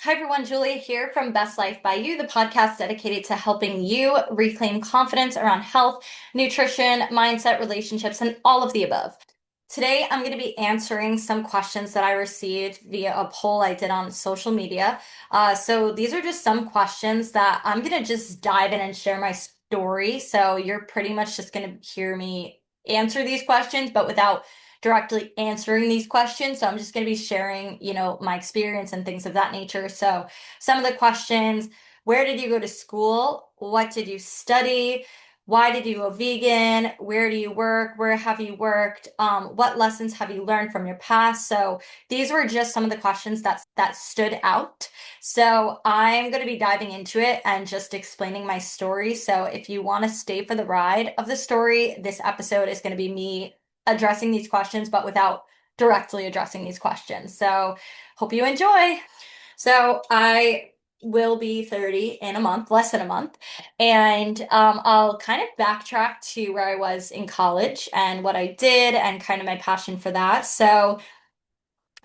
Hi everyone, Julia here from Best Life by You, the podcast dedicated to helping you reclaim confidence around health, nutrition, mindset, relationships, and all of the above. Today, I'm going to be answering some questions that I received via a poll I did on social media. So these are just some questions that I'm going to just dive in and share my story. So you're pretty much just going to hear me answer these questions, but without directly answering these questions. So I'm just going to be sharing, my experience and things of that nature. So some of the questions: where did you go to school? What did you study? Why did you go vegan? Where do you work? Where have you worked? What lessons have you learned from your past? So these were just some of the questions that stood out. So I'm going to be diving into it and just explaining my story. So if you want to stay for the ride of the story, this episode is going to be me addressing these questions, but without directly addressing these questions. So hope you enjoy. So I will be 30 in a month, less than a month. And I'll kind of backtrack to where I was in college and what I did and kind of my passion for that. So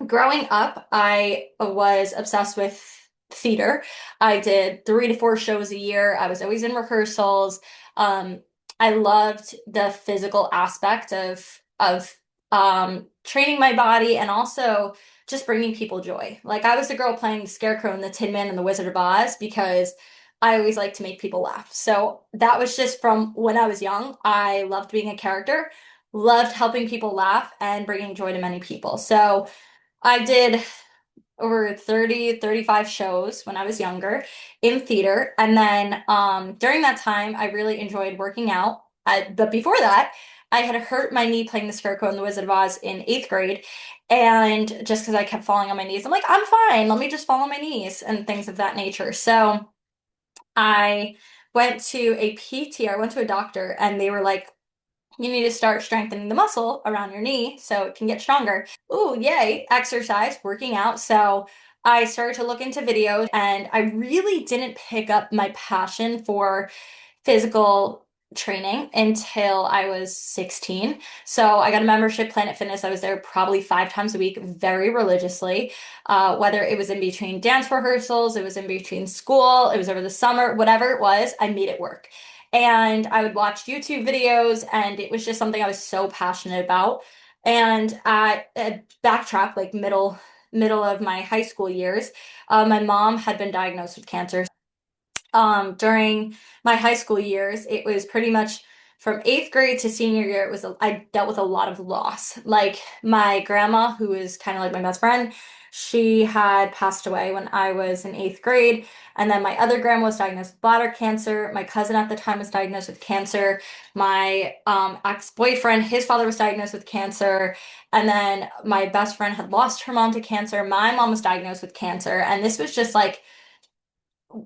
growing up, I was obsessed with theater. I did 3 to 4 shows a year. I was always in rehearsals. Um, I loved the physical aspect of training my body and also just bringing people joy. Like I was the girl playing the Scarecrow and the Tin Man and the Wizard of Oz because I always like to make people laugh. So that was just from when I was young. I loved being a character, loved helping people laugh and bringing joy to many people. So I did over 30, 35 shows when I was younger in theater. And then during that time, I really enjoyed working out. But before that, I had hurt my knee playing the Scarecrow and the Wizard of Oz in 8th grade. And just because I kept falling on my knees, I'm like, I'm fine. Let me just fall on my knees and things of that nature. So I went to a PT, I went to a doctor, and they were like, you need to start strengthening the muscle around your knee so it can get stronger. Ooh, yay, exercise, working out. So I started to look into videos and I really didn't pick up my passion for physical training until I was 16. So I got a membership, Planet Fitness. I was there probably 5 times a week, very religiously. Whether it was in between dance rehearsals, it was in between school, it was over the summer, whatever it was, I made it work. And I would watch YouTube videos, and it was just something I was so passionate about. And at backtrack, like middle of my high school years, my mom had been diagnosed with cancer. During my high school years, it was pretty much from 8th grade to senior year. I dealt with a lot of loss. Like my grandma, who is kind of like my best friend, she had passed away when I was in 8th grade. And then my other grandma was diagnosed with bladder cancer. My cousin at the time was diagnosed with cancer. My ex-boyfriend, his father was diagnosed with cancer. And then my best friend had lost her mom to cancer. My mom was diagnosed with cancer. And this was just like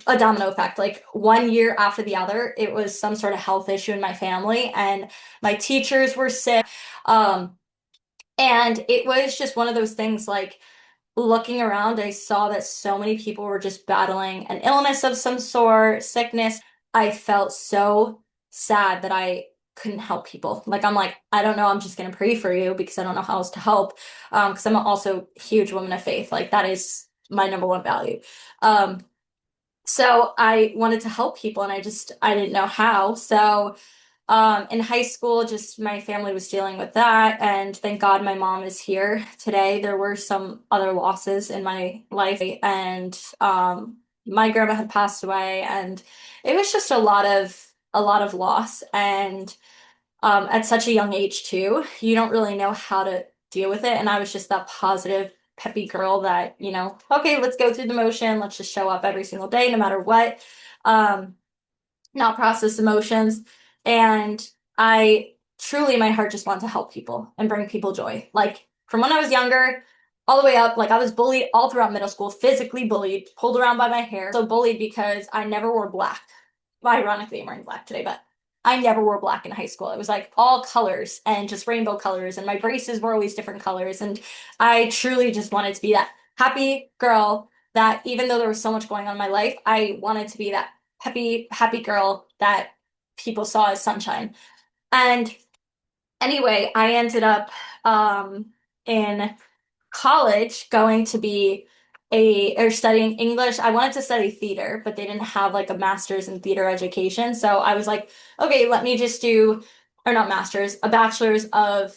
a domino effect. Like one year after the other, it was some sort of health issue in my family, and my teachers were sick. Um, and it was just one of those things like looking around, I saw that so many people were just battling an illness of some sort, sickness. I felt so sad that I couldn't help people. Like I'm like, I don't know, I'm just gonna pray for you because I don't know how else to help. Because I'm also a huge woman of faith. Like that is my number one value. Um, so I wanted to help people and I didn't know how. So in high school, just my family was dealing with that, and thank God my mom is here today. There were some other losses in my life, and my grandma had passed away, and it was just a lot of loss. And at such a young age too, you don't really know how to deal with it. And I was just that positive, peppy girl that, okay, let's go through the motion. Let's just show up every single day, no matter what. Um, Not process emotions. And I truly, my heart just wanted to help people and bring people joy. Like from when I was younger, all the way up, like I was bullied all throughout middle school, physically bullied, pulled around by my hair. So bullied because I never wore black. Well, ironically, I'm wearing black today, but I never wore black in high school. It was like all colors and just rainbow colors, and my braces were always different colors. And I truly just wanted to be that happy girl that even though there was so much going on in my life, I wanted to be that happy, happy girl that people saw as sunshine. And anyway, I ended up in college going to be or studying English. I wanted to study theater, but they didn't have like a master's in theater education. So I was like, okay, let me just do, or not master's, a bachelor's of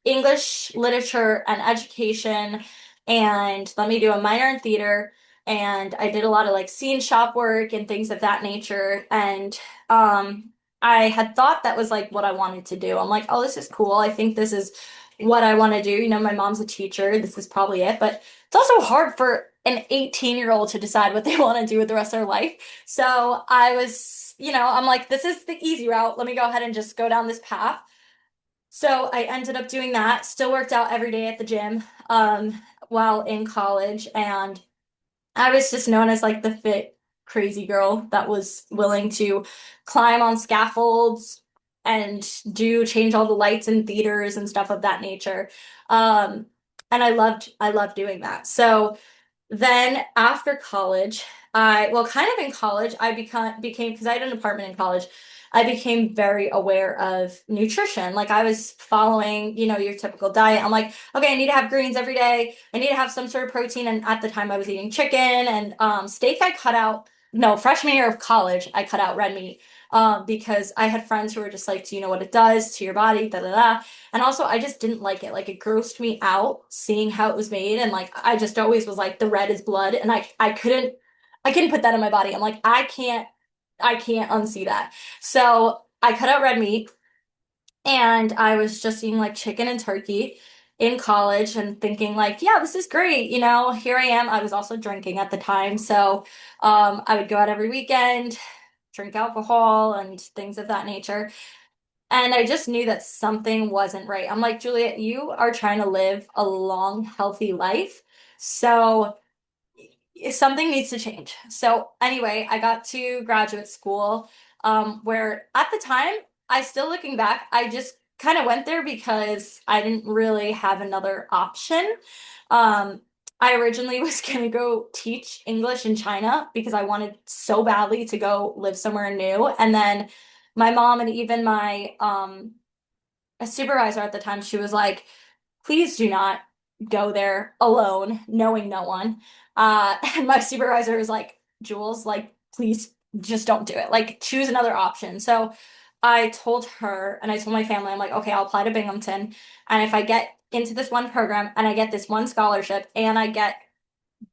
English literature and education, and let me do a minor in theater. And I did a lot of like scene shop work and things of that nature. And I had thought that was like what I wanted to do. I'm like, oh, this is cool. I think this is what I want to do. You know, my mom's a teacher. This is probably it. But it's also hard for an 18-year-old to decide what they want to do with the rest of their life. So I was, I'm like, this is the easy route. Let me go ahead and just go down this path. So I ended up doing that, still worked out every day at the gym, while in college. And I was just known as like the fit, crazy girl that was willing to climb on scaffolds and do change all the lights in theaters and stuff of that nature. Um, and I loved doing that. So then after college, well, kind of in college, I became, because I had an apartment in college, I became very aware of nutrition. Like I was following, your typical diet. I'm like, okay, I need to have greens every day. I need to have some sort of protein. And at the time I was eating chicken and steak I cut out. No, freshman year of college, I cut out red meat. Because I had friends who were just like, do you know what it does to your body? Da da da. And also, I just didn't like it. Like, it grossed me out seeing how it was made. And like, I just always was like, the red is blood. And I couldn't put that in my body. I'm like, I can't unsee that. So I cut out red meat and I was just eating like chicken and turkey in college and thinking like, yeah, this is great. Here I am. I was also drinking at the time. So, I would go out every weekend, drink alcohol and things of that nature. And I just knew that something wasn't right. I'm like, Juliet, you are trying to live a long, healthy life. So something needs to change. So anyway, I got to graduate school, where at the time, I still looking back, I just kind of went there because I didn't really have another option. Um, I originally was going to go teach English in China because I wanted so badly to go live somewhere new. And then my mom and even my a supervisor at the time, she was like, please do not go there alone, knowing no one. And my supervisor was like, Jules, like, please just don't do it. Like, choose another option. So I told her and I told my family, I'm like, okay, I'll apply to Binghamton. And if I get into this one program and I get this one scholarship and I get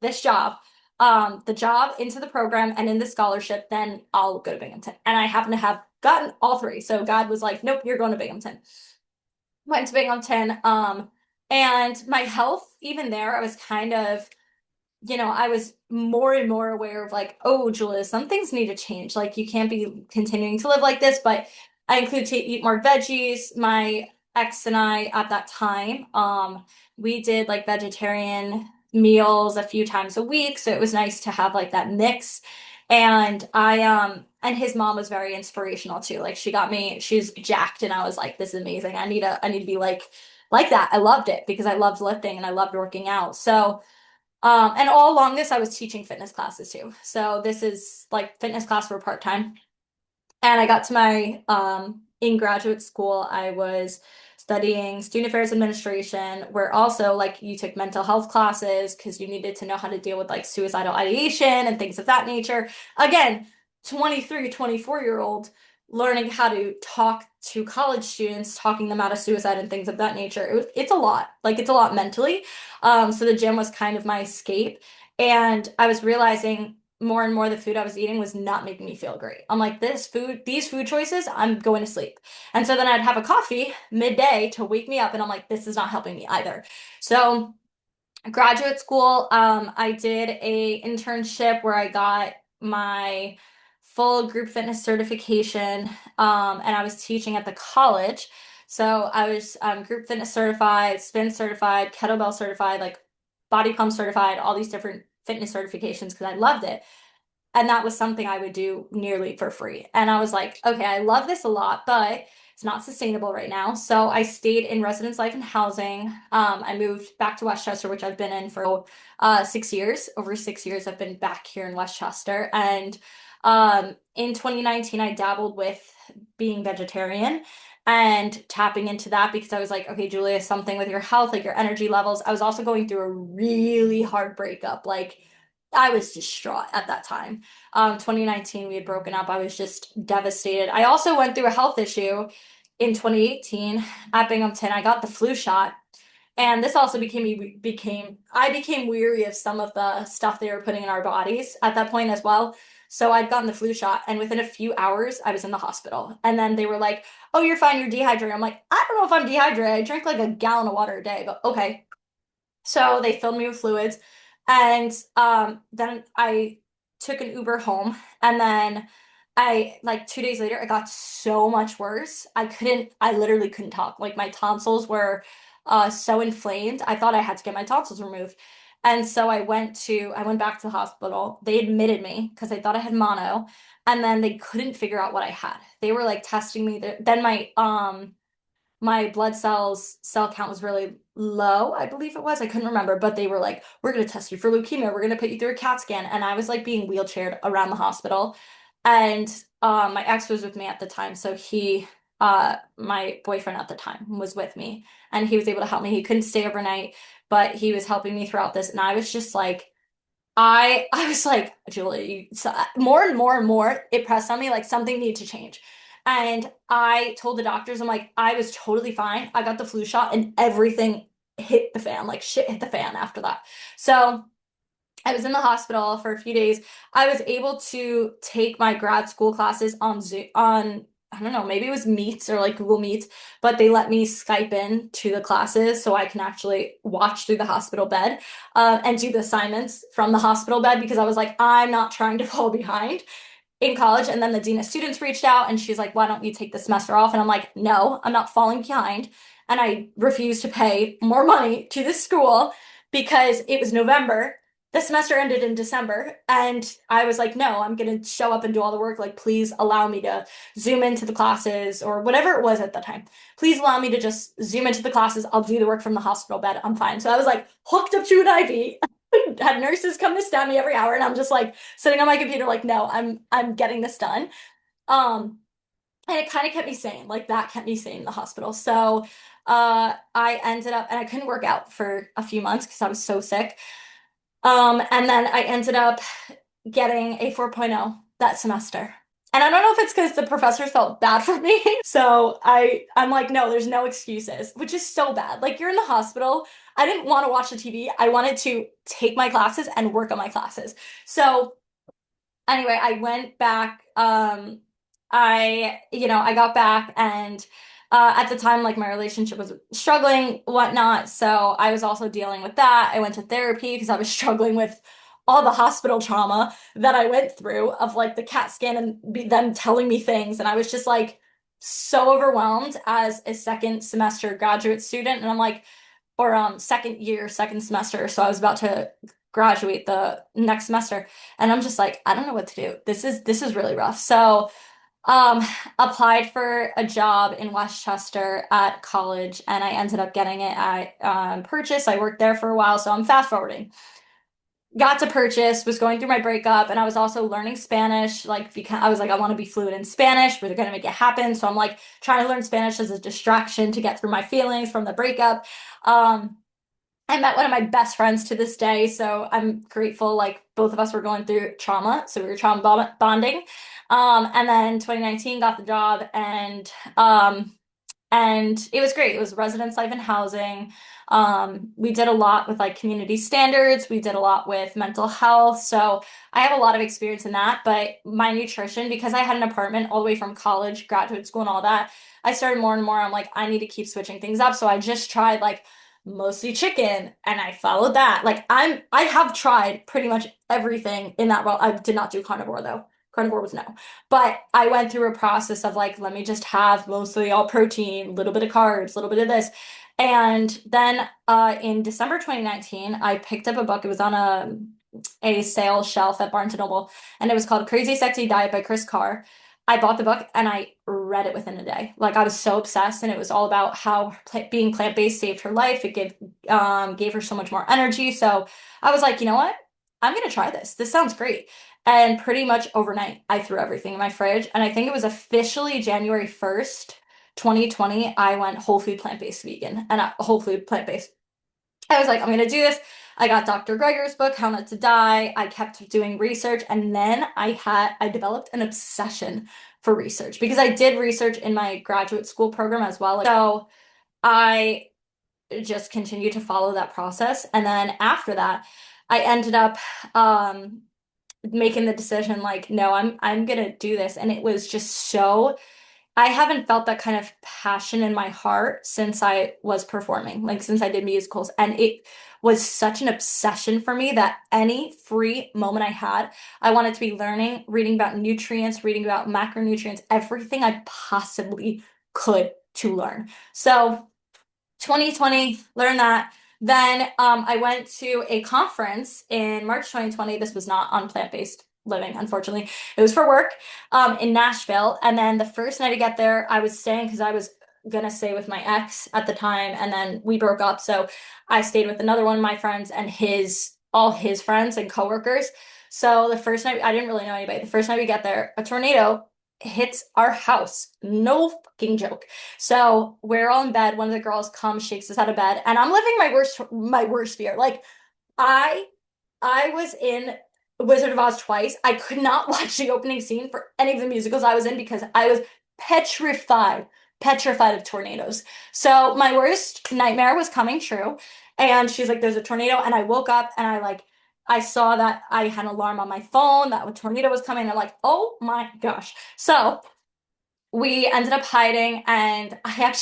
this job, the job into the program and in the scholarship, then I'll go to Binghamton. And I happen to have gotten all three. So God was like, nope, you're going to Binghamton. Went to Binghamton. And my health, even there, I was kind of, I was more and more aware of like, oh, Julia, some things need to change. Like, you can't be continuing to live like this. But I include to eat more veggies. My ex and I at that time, we did like vegetarian meals a few times a week. So it was nice to have like that mix. And his mom was very inspirational too. Like she's jacked and I was like, this is amazing. I need to be like that. I loved it because I loved lifting and I loved working out. So and all along this, I was teaching fitness classes too. So this is like fitness class for part-time. And I got to my in graduate school, I was studying student affairs administration, where also like you took mental health classes because you needed to know how to deal with like suicidal ideation and things of that nature. Again, 23, 24-year-old learning how to talk to college students, talking them out of suicide and things of that nature. It's a lot. Like it's a lot mentally. So the gym was kind of my escape. And I was realizing more and more the food I was eating was not making me feel great. I'm like, these food choices, I'm going to sleep. And so then I'd have a coffee midday to wake me up, and I'm like, this is not helping me either. So graduate school, I did a internship where I got my full group fitness certification, and I was teaching at the college. So I was group fitness certified, spin certified, kettlebell certified, like body pump certified, all these different fitness certifications because I loved it. And that was something I would do nearly for free. And I was like, okay, I love this a lot, but it's not sustainable right now. So I stayed in residence life and housing. I moved back to Westchester, which I've been in for 6 years. Over 6 years, I've been back here in Westchester. And in 2019, I dabbled with being vegetarian. and tapping into that because I was like, okay, Julia, something with your health, like your energy levels. I was also going through a really hard breakup. Like I was distraught at that time. 2019, we had broken up. I was just devastated. I also went through a health issue in 2018 at Binghamton. I got the flu shot. And this also became I became weary of some of the stuff they were putting in our bodies at that point as well. So I'd gotten the flu shot, and within a few hours, I was in the hospital. And then they were like, "Oh, you're fine. You're dehydrated." I'm like, "I don't know if I'm dehydrated. I drink like a gallon of water a day, but okay." So they filled me with fluids, and then I took an Uber home, and then I like 2 days later, it got so much worse. I literally couldn't talk. Like my tonsils were so inflamed. I thought I had to get my tonsils removed. And so I went back to the hospital. They admitted me because they thought I had mono, and then they couldn't figure out what I had. They were like testing me. Then my blood cell count was really low, I believe it was. I couldn't remember, but they were like, we're going to test you for leukemia. We're going to put you through a CAT scan. And I was like being wheelchaired around the hospital. And my ex was with me at the time. So my boyfriend at the time was with me and he was able to help me. He couldn't stay overnight, but he was helping me throughout this. And I was just like, I was like, Julie, so more and more and more, it pressed on me like something needed to change. And I told the doctors, I'm like, I was totally fine. I got the flu shot and everything hit the fan, like shit hit the fan after that. So I was in the hospital for a few days. I was able to take my grad school classes on Zoom, I don't know, maybe it was Meets or like Google Meets, but they let me Skype in to the classes so I can actually watch through the hospital bed and do the assignments from the hospital bed because I was like, I'm not trying to fall behind in college. And then the dean of students reached out and she's like, why don't you take the semester off? And I'm like, no, I'm not falling behind. And I refused to pay more money to this school because it was November. The semester ended in December. And I was like, no, I'm going to show up and do all the work. Like, please allow me to zoom into the classes or whatever it was at the time. Please allow me to just zoom into the classes. I'll do the work from the hospital bed. I'm fine. So I was like hooked up to an IV, had nurses come to stab me every hour. And I'm just like, sitting on my computer like no, I'm getting this done. And it kind of kept me sane, like that kept me sane in the hospital. So I ended up and I couldn't work out for a few months because I was so sick. And then I ended up getting a 4.0 that semester. And I don't know if it's because the professors felt bad for me. So I'm like, no, there's no excuses, which is so bad. Like you're in the hospital. I didn't want to watch the TV. I wanted to take my classes and work on my classes. So anyway, I went back. I got back and at the time, like my relationship was struggling, whatnot. So I was also dealing with that. I went to therapy because I was struggling with all the hospital trauma that I went through of like the CAT scan and them telling me things. And I was just like so overwhelmed as a second semester graduate student. And I'm like, or second year, second semester. So I was about to graduate the next semester. And I'm just like, I don't know what to do. This is really rough. So um, applied for a job in Westchester at college, and I ended up getting it at Purchase. I worked there for a while, so I'm fast forwarding. Got to Purchase, was going through my breakup, and I was also learning Spanish. Like, because I was like, I want to be fluent in Spanish, but they're gonna make it happen. So I'm like trying to learn Spanish as a distraction to get through my feelings from the breakup. Um, I met one of my best friends to this day, so I'm grateful. Like both of us were going through trauma, so we were bonding. And then 2019 got the job, and it was great. It was residence life and housing. We did a lot with like community standards. We did a lot with mental health. So I have a lot of experience in that. But my nutrition, because I had an apartment all the way from college, graduate school, and all that, I started more and more. I'm like, I need to keep switching things up. So I just tried like mostly chicken and I followed that. Like I have tried pretty much everything in that world. I did not do carnivore though. Carnivore was no. But I went through a process of like, let me just have mostly all protein, a little bit of carbs, a little bit of this. And then in December 2019, I picked up a book. It was on a sale shelf at Barnes& and Noble, and it was called Crazy Sexy Diet by Chris Carr. I bought the book and I read it within a day. Like I was so obsessed, and it was all about how being plant-based saved her life. It gave her so much more energy. So I was like, you know what? I'm gonna try this. This sounds great. And pretty much overnight, I threw everything in my fridge. And I think it was officially January 1st, 2020, I went whole food plant-based vegan and whole food plant-based. I was like, I'm gonna do this. I got Dr. Greger's book, How Not to Die. I kept doing research, and then I developed an obsession for research because I did research in my graduate school program as well. So I just continued to follow that process. And then after that, I ended up making the decision like, no, I'm gonna do this. And it was just so I haven't felt that kind of passion in my heart since I was performing, like since I did musicals. And it was such an obsession for me that any free moment I had, I wanted to be learning, reading about nutrients, reading about macronutrients, everything I possibly could to learn. So 2020, learned that. Then I went to a conference in March 2020. This was not on plant-based living, unfortunately. It was for work in Nashville. And then the first night I get there, I was staying because I was gonna stay with my ex at the time, and then we broke up. So I stayed with another one of my friends and his all his friends and coworkers. So the first night, I didn't really know anybody. The first night we get there, a tornado hits our house. No fucking joke. So we're all in bed. One of the girls comes, shakes us out of bed, and I'm living my worst fear. Like I I was in Wizard of Oz twice. I could not watch the opening scene for any of the musicals I was in because I was petrified, petrified of tornadoes. So my worst nightmare was coming true. And she's like, there's a tornado. And I woke up and I saw that I had an alarm on my phone that a tornado was coming. I'm like, oh my gosh. So we ended up hiding, and I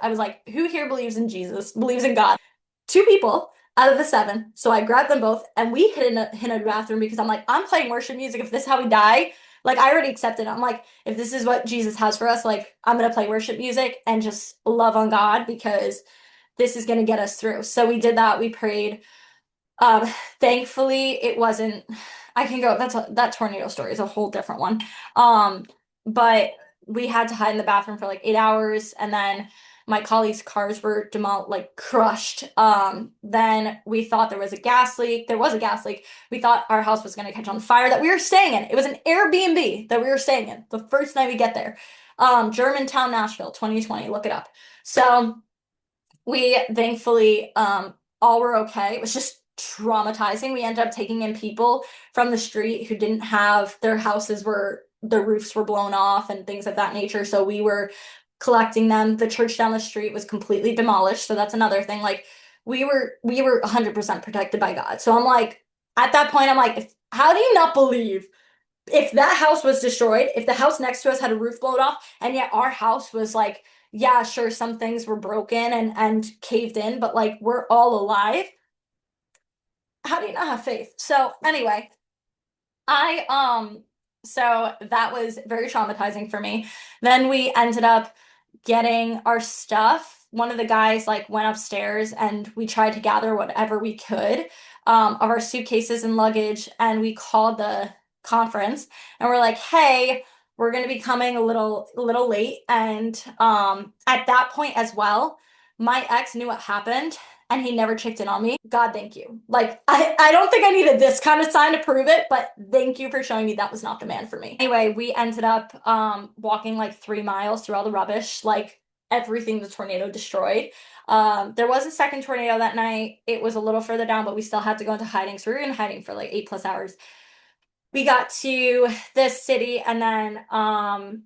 was like, who here believes in Jesus, believes in God? Two people out of the seven. So I grabbed them both and we hid in a bathroom because I'm like, I'm playing worship music. If this is how we die, like I already accepted. I'm like, if this is what Jesus has for us, like I'm gonna play worship music and just love on God because this is gonna get us through. So we did that. We prayed. Um, Thankfully, it wasn't. I can go. That tornado story is a whole different one. But we had to hide in the bathroom for like 8 hours, and then my colleagues' cars were like crushed. Then we thought there was a gas leak. There was a gas leak. We thought our house was going to catch on fire that we were staying in. It was an Airbnb that we were staying in the first night we get there. Germantown, Nashville, 2020. Look it up. So we thankfully all were okay. It was just traumatizing. We ended up taking in people from the street who didn't have their roofs were blown off and things of that nature. So we were collecting them. The church down the street was completely demolished. So that's another thing. Like we were 100% protected by God. So I'm like, at that point, I'm like, how do you not believe if that house was destroyed, if the house next to us had a roof blown off, and yet our house was like, yeah, sure, some things were broken and caved in, but like we're all alive. How do you not have faith? So anyway, I so that was very traumatizing for me. Then we ended up getting our stuff. One of the guys like went upstairs and we tried to gather whatever we could of our suitcases and luggage, and we called the conference and we're like, hey, we're gonna be coming a little late. And at that point as well, my ex knew what happened and he never checked in on me. God, thank you. Like, I don't think I needed this kind of sign to prove it, but thank you for showing me that was not the man for me. Anyway, we ended up walking like 3 miles through all the rubbish, like everything the tornado destroyed. There was a second tornado that night. It was a little further down, but we still had to go into hiding. So we were in hiding for like 8+ hours. We got to this city, and then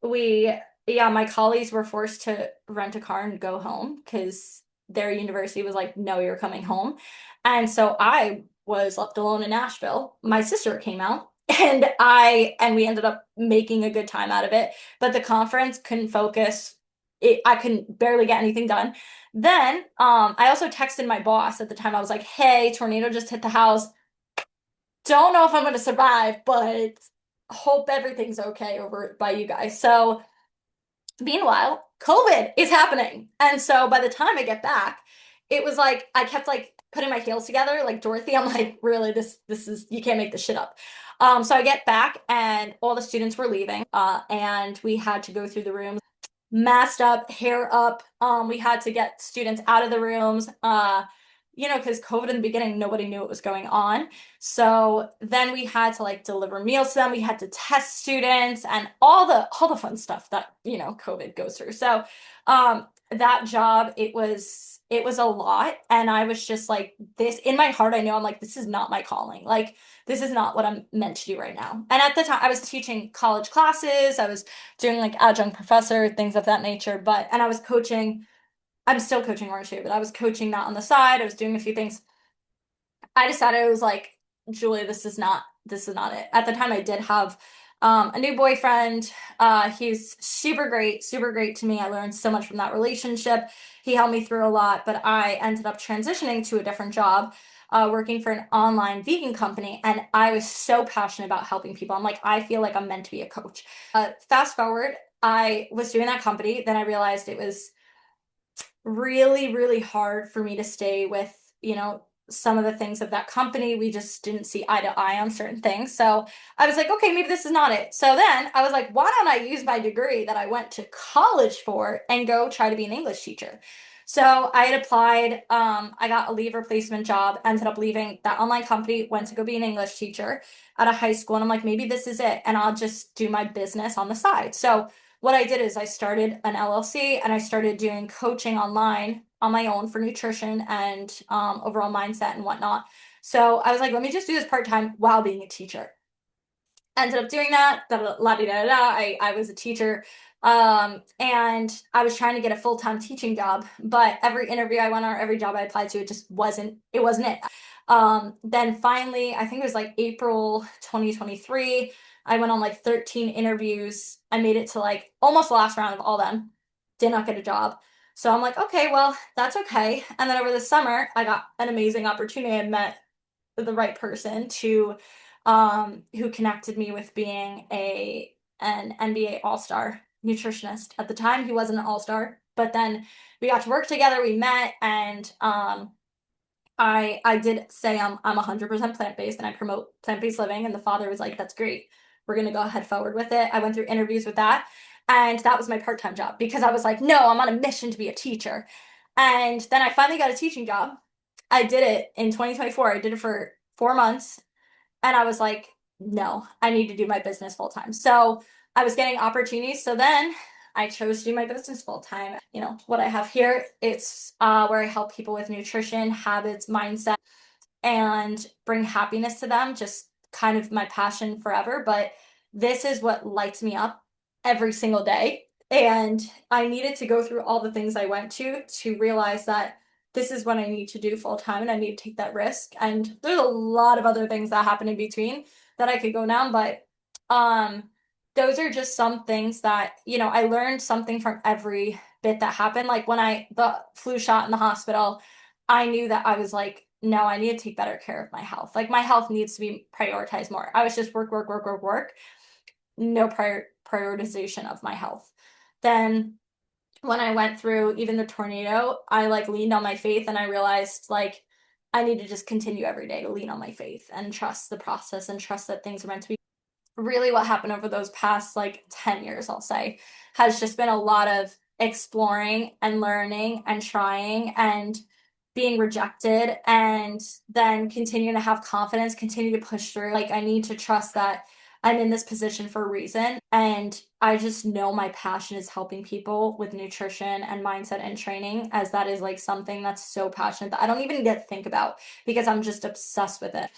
we yeah, my colleagues were forced to rent a car and go home because their university was like, no, you're coming home. And so I was left alone in Nashville. My sister came out and we ended up making a good time out of it. But the conference couldn't focus. I couldn't barely get anything done. Then I also texted my boss at the time. I was like, hey, tornado just hit the house. Don't know if I'm gonna survive, but hope everything's okay over by you guys. So meanwhile, COVID is happening. And so by the time I get back, it was like I kept like putting my heels together like Dorothy. I'm like, really, this is you can't make this shit up. So I get back and all the students were leaving. And we had to go through the rooms, masked up, hair up. We had to get students out of the rooms. because COVID in the beginning, nobody knew what was going on. So then we had to like deliver meals to them. We had to test students and all the fun stuff that, COVID goes through. So that job, it was a lot. And I was just like, this in my heart, I know I'm like, this is not my calling. Like, this is not what I'm meant to do right now. And at the time, I was teaching college classes, I was doing like adjunct professor, things of that nature. And I was coaching, I'm still coaching orange too, but I was coaching that on the side. I was doing a few things. I decided I was like, Julia, this is not it. At the time I did have a new boyfriend. He's super great to me. I learned so much from that relationship. He helped me through a lot, but I ended up transitioning to a different job, working for an online vegan company, and I was so passionate about helping people. I'm like, I feel like I'm meant to be a coach. Fast forward, I was doing that company, then I realized it was really, really hard for me to stay with, some of the things of that company. We just didn't see eye to eye on certain things. So I was like, okay, maybe this is not it. So then I was like, why don't I use my degree that I went to college for and go try to be an English teacher? So I had applied, I got a leave replacement job, ended up leaving that online company, went to go be an English teacher at a high school. And I'm like, maybe this is it. And I'll just do my business on the side. So what I did is I started an LLC and I started doing coaching online on my own for nutrition and overall mindset and whatnot. So I was like, let me just do this part time while being a teacher. Ended up doing that. La di da da. I was a teacher, and I was trying to get a full time teaching job, but every interview I went on, or every job I applied to, it just wasn't. It wasn't it. Then finally, I think it was like April 2023. I went on like 13 interviews. I made it to like almost the last round of all them. Did not get a job. So I'm like, okay, well, that's okay. And then over the summer, I got an amazing opportunity. I met the right person to who connected me with being a an NBA All-Star nutritionist. At the time, he wasn't an All-Star, but then we got to work together, we met, and I did say I'm 100% plant-based and I promote plant-based living, and the father was like, that's great. We're gonna go ahead forward with it. I went through interviews with that, and that was my part-time job because I was like, no, I'm on a mission to be a teacher. And then I finally got a teaching job. I did it in 2024. I did it for 4 months, and I was like, no, I need to do my business full time. So I was getting opportunities. So then I chose to do my business full time. What I have here, it's where I help people with nutrition, habits, mindset, and bring happiness to them. Just kind of my passion forever. But this is what lights me up every single day. And I needed to go through all the things I went to realize that this is what I need to do full time and I need to take that risk. And there's a lot of other things that happen in between that I could go down, but um those are just some things that, I learned something from every bit that happened. Like when the flu shot in the hospital, I knew that I was like, no, I need to take better care of my health. Like my health needs to be prioritized more. I was just work, work, work, work, work. No prioritization of my health. Then when I went through even the tornado, I like leaned on my faith and I realized like I need to just continue every day to lean on my faith and trust the process and trust that things are meant to be. Really what happened over those past like 10 years, I'll say, has just been a lot of exploring and learning and trying and being rejected and then continuing to have confidence, continue to push through. Like I need to trust that I'm in this position for a reason. And I just know my passion is helping people with nutrition and mindset and training, as that is like something that's so passionate that I don't even get to think about because I'm just obsessed with it.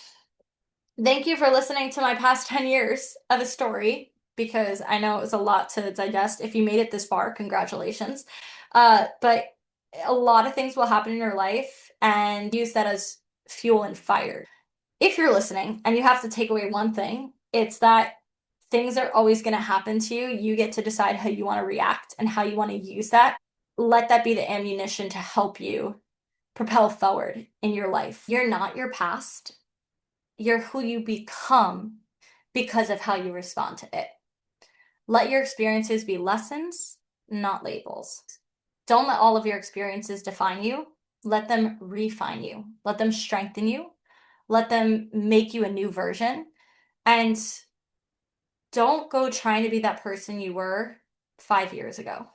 Thank you for listening to my past 10 years of a story because I know it was a lot to digest. If you made it this far, congratulations. But a lot of things will happen in your life and use that as fuel and fire. If you're listening and you have to take away one thing, it's that things are always going to happen to you. You get to decide how you want to react and how you want to use that. Let that be the ammunition to help you propel forward in your life. You're not your past. You're who you become because of how you respond to it. Let your experiences be lessons, not labels. Don't let all of your experiences define you. Let them refine you. Let them strengthen you. Let them make you a new version. And don't go trying to be that person you were 5 years ago.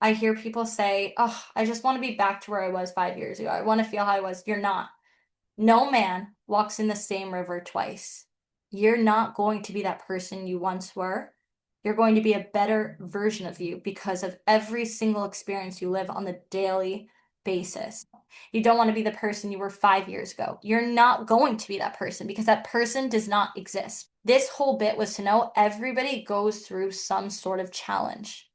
I hear people say, oh, I just want to be back to where I was 5 years ago. I want to feel how I was. You're not. No man walks in the same river twice. You're not going to be that person you once were. You're going to be a better version of you because of every single experience you live on the daily basis. You don't want to be the person you were 5 years ago. You're not going to be that person because that person does not exist. This whole bit was to know everybody goes through some sort of challenge,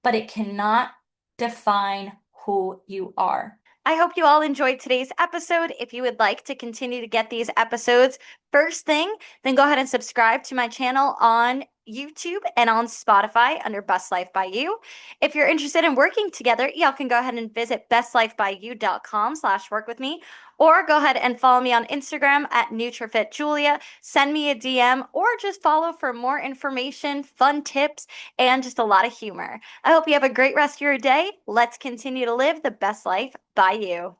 but it cannot define who you are. I hope you all enjoyed today's episode. If you would like to continue to get these episodes first thing, then go ahead and subscribe to my channel on YouTube and on Spotify under Best Life by You. If you're interested in working together, y'all can go ahead and visit bestlifebyyou.com/work with me, or go ahead and follow me on Instagram at NutriFitJulia. Send me a DM or just follow for more information, fun tips, and just a lot of humor. I hope you have a great rest of your day. Let's continue to live the best life by you.